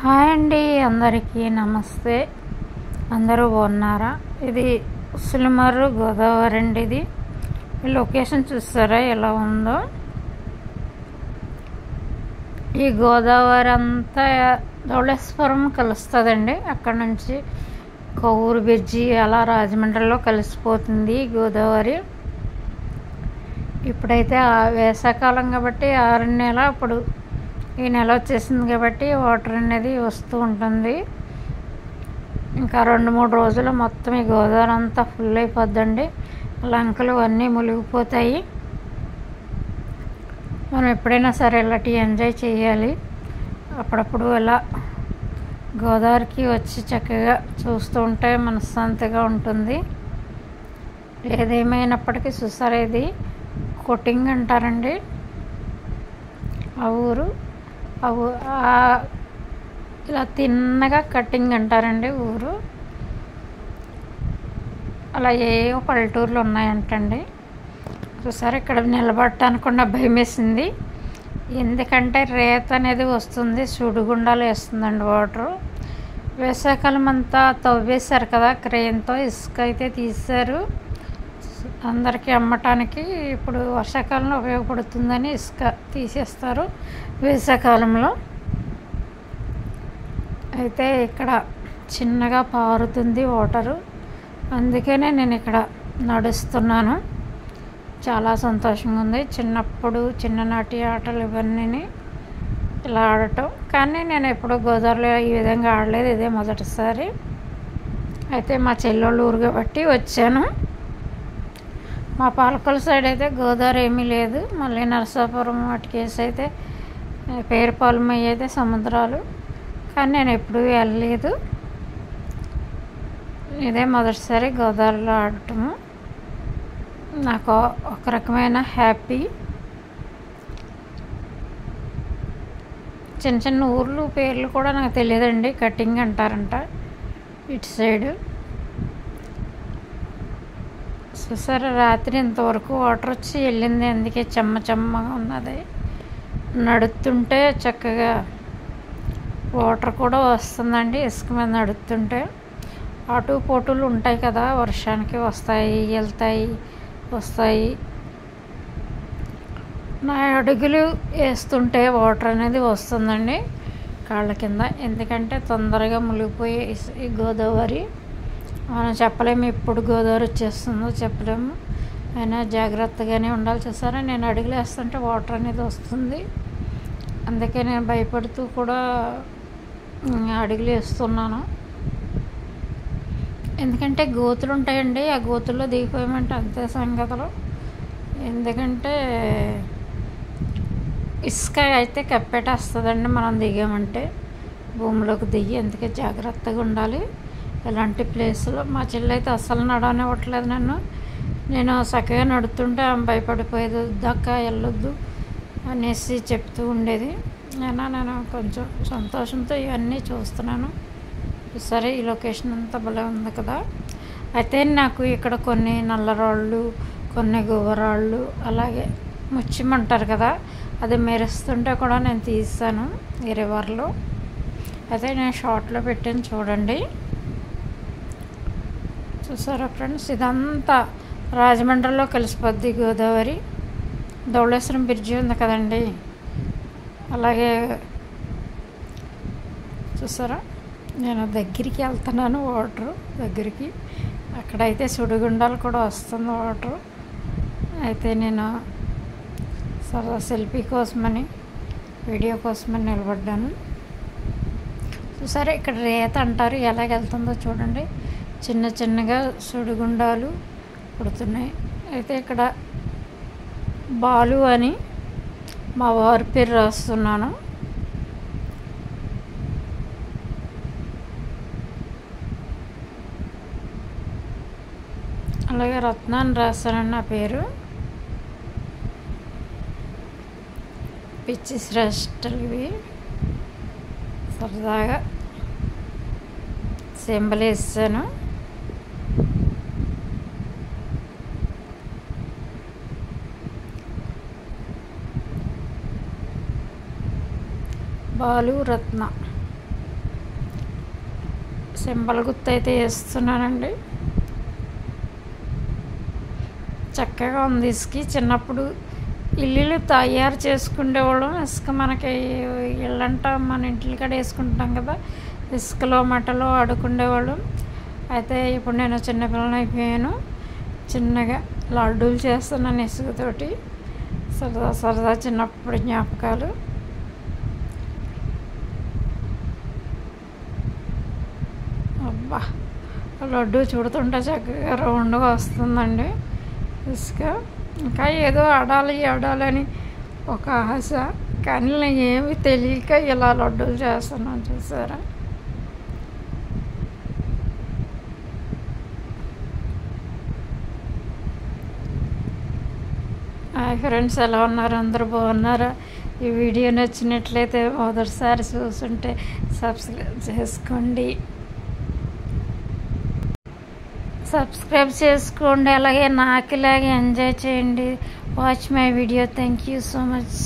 Hi అండి, అందరికీ నమస్తే. అందరూ బాగున్నారా? ఇది ఉసిలిమర్రు గోదావరి అండి. ఇది ఈ లొకేషన్ చూస్తారా ఎలా ఉందో? ఈ గోదావరి అంతా ధవళేశ్వరం కలుస్తుందండి. అక్కడ నుంచి కొవ్వూరు బ్రిడ్జి అలా రాజమండ్రిలో కలిసిపోతుంది ఈ గోదావరి. ఇప్పుడైతే వేసవకాలం కాబట్టి 6 నెల, అప్పుడు ఈ నెల వచ్చేసింది కాబట్టి వాటర్ అనేది వస్తూ ఉంటుంది. ఇంకా 2-3 రోజులు మొత్తం ఈ గోదావరి అంతా ఫుల్ అయిపోద్దండి. లంకలు అన్నీ మునిగిపోతాయి. మనం ఎప్పుడైనా సరే ఇలాంటి ఎంజాయ్ చేయాలి. అప్పుడప్పుడు ఇలా గోదావరికి వచ్చి చక్కగా చూస్తూ ఉంటే మనశ్శాంతిగా ఉంటుంది. ఏదేమైనప్పటికీ చూసారా, ఇది కొట్టింగ్ అంటారండి ఆ ఊరు. ఇలా తిన్నగా కటింగ్ అంటారండి ఊరు. అలా ఏవో పల్లెటూర్లు ఉన్నాయంటండి. చూసారా, ఇక్కడ నిలబడటానికి కూడా భయం వేసింది. ఎందుకంటే రేత అనేది వస్తుంది, సుడిగుండాలు వేస్తుందండి వాటరు. వేసవికాలం అంతా తవ్వేశారు కదా క్రేన్తో, ఇసుక అయితే తీశారు అందరికీ అమ్మటానికి. ఇప్పుడు వర్షాకాలంలో ఉపయోగపడుతుందని ఇసుక తీసేస్తారు వేసవికాలంలో. అయితే ఇక్కడ చిన్నగా పారుతుంది వాటరు, అందుకనే నేను ఇక్కడ నడుస్తున్నాను. చాలా సంతోషంగా ఉంది. చిన్ననాటి ఆటలు ఇవన్నీ ఇలా ఆడటం. కానీ నేను ఎప్పుడూ గోదావరిలో ఈ విధంగా ఆడలేదు, ఇదే మొదటిసారి. అయితే మా చెల్లెళ్ళ ఊరు కాబట్టి వచ్చాను. మా పాలకొల సైడ్ అయితే గోదావరి ఏమీ లేదు. మళ్ళీ నరసాపురం వాటికేసి అయితే పేరుపాలెం అయితే సముద్రాలు. కానీ నేను ఎప్పుడూ వెళ్ళలేదు, ఇదే మొదటిసారి గోదావరిలో ఆడటము. నాకు ఒక రకమైన హ్యాపీ. చిన్న ఊర్లు పేర్లు కూడా నాకు తెలియదండి. కటింగ్ అంటారంట ఇటు సైడు. చూసారా, రాత్రి ఇంతవరకు వాటర్ వచ్చి వెళ్ళింది, అందుకే చెమ్మగా ఉన్నది. నడుస్తుంటే చక్కగా వాటర్ కూడా వస్తుందండి ఇసుక మీద నడుస్తుంటే. అటు పోటులు ఉంటాయి కదా, వర్షానికి వస్తాయి వస్తాయి. నా అడుగులు వేస్తుంటే వాటర్ అనేది వస్తుందండి కాళ్ళ కింద. ఎందుకంటే తొందరగా మునిగిపోయే ఈ గోదావరి. మనం చెప్పలేము ఎప్పుడు గోదావరి వచ్చేస్తుందో చెప్పలేము. అయినా జాగ్రత్తగానే ఉండాలి. చూసారా, నేను అడుగులు వేస్తుంటే వాటర్ అనేది వస్తుంది. అందుకే నేను భయపడుతూ కూడా అడుగులు వేస్తున్నాను. ఎందుకంటే గోతులు ఉంటాయండి, ఆ గోతుల్లో దిగిపోయామంటే అంతే సంగతులు. ఎందుకంటే ఇసుక అయితే కప్పెట్టేస్తుందండి మనం దిగామంటే భూమిలోకి దిగి. అందుకే జాగ్రత్తగా ఉండాలి ఇలాంటి ప్లేస్లో. మా చెల్లి అయితే అస్సలు నడవనివ్వట్లేదు నన్ను. నేను చక్కగా నడుతుంటే ఆమె భయపడిపోయేది, వద్దక్క వెళ్ళొద్దు అనేసి చెప్తూ ఉండేది. నేను కొంచెం సంతోషంతో ఇవన్నీ చూస్తున్నాను. సరే, ఈ లొకేషన్ అంతా భలే ఉంది కదా. అయితే నాకు ఇక్కడ కొన్ని నల్లరాళ్ళు, కొన్ని గువ్వరాళ్ళు, అలాగే ముచ్చిమంటారు కదా, అది మెరుస్తుంటే కూడా నేను తీసాను ఈ రివర్లో. అయితే నేను షార్ట్లో పెట్టాను చూడండి. చూసారా ఫ్రెండ్స్, ఇదంతా రాజమండ్రిలో కలిసిపోద్ది గోదావరి. ధవళేశ్వరం బ్రిడ్జి ఉంది కదండి, అలాగే చూసారా, నేను దగ్గరికి వెళ్తున్నాను వాటరు దగ్గరికి. అక్కడైతే సుడిగుండాలు కూడా వస్తుంది వాటరు. అయితే నేను సెల్ఫీ కోసమని, వీడియో కోసమని నిలబడ్డాను. చూసారా, ఇక్కడ రేత అంటారు, ఎలాగెళ్తుందో చూడండి. చిన్నగా సుడిగుండాలు పుడుతున్నాయి. అయితే ఇక్కడ బాలు అని మా వారి పేరు రాస్తున్నాను. అలాగే రత్నాన్ని రాస్తానని నా పేరు. పిచ్చి శ్రేష్టలు ఇవి. సరదాగా సింబల్ వేసాను. బాలు రత్న. సింబల్ గుర్తు అయితే వేస్తున్నానండి. చక్కగా ఉంది ఇసుక. చిన్నప్పుడు ఇల్లు తయారు చేసుకునేవాళ్ళం. ఇసుక మనకి ఇళ్ళంట మన ఇంటి కాడ వేసుకుంటాం కదా, ఇసుకలో మట్టలో ఆడుకునేవాళ్ళం. అయితే ఇప్పుడు నేను చిన్నపిల్లని అయిపోయాను. చిన్నగా లడ్డూలు చేస్తున్నాను ఇసుకతోటి. సరదా సరదా చిన్నప్పుడు జ్ఞాపకాలు. అబ్బా, లడ్డు చూడుతుంటే చక్కగా రౌండ్గా వస్తుందండి ఇసుక. ఇంకా ఏదో ఆడాలని ఒక ఆశ, కానీ ఏమి తెలియక ఇలా లడ్డూలు చేస్తున్నాను. చూసారా? హాయ్ ఫ్రెండ్స్, ఎలా ఉన్నారు? అందరూ బాగున్నారా? ఈ వీడియో నచ్చినట్లయితే మొదటిసారి చూస్తుంటే సబ్స్క్రైబ్ చేసుకోండి. అలాగే నాకు ఇలాగే ఎంజాయ్ చేయండి. Watch my video. Thank you so much.